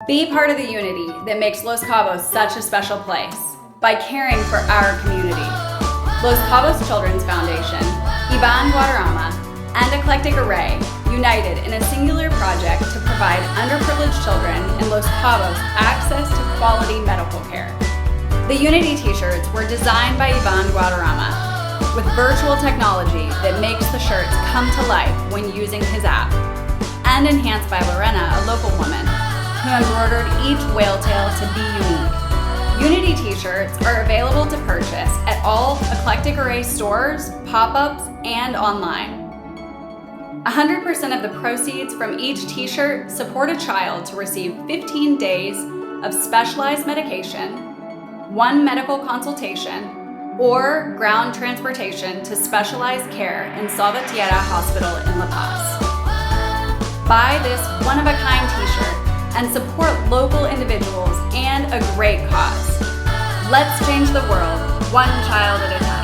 Be part of the unity that makes Los Cabos such a special place by caring for our community. Los Cabos Children's Foundation, Ivan Guadarrama, and Eclectic Array united in a singular project to provide underprivileged children in Los Cabos access to quality medical care. The Unity t-shirts were designed by Ivan Guadarrama with virtual technology that makes the shirts come to life when using his app, and enhanced by Lorena, a local woman, who embroidered each whale tail to be unique. Unity t-shirts are available to purchase at all Eclectic Array stores, pop-ups, and online. 100% of the proceeds from each t-shirt support a child to receive 15 days of specialized medication, 1 medical consultation, or ground transportation to specialized care in Salvatierra Hospital in La Paz. Buy this one-of-a-kind t-shirt and support local individuals and a great cause. Let's change the world, one child at a time.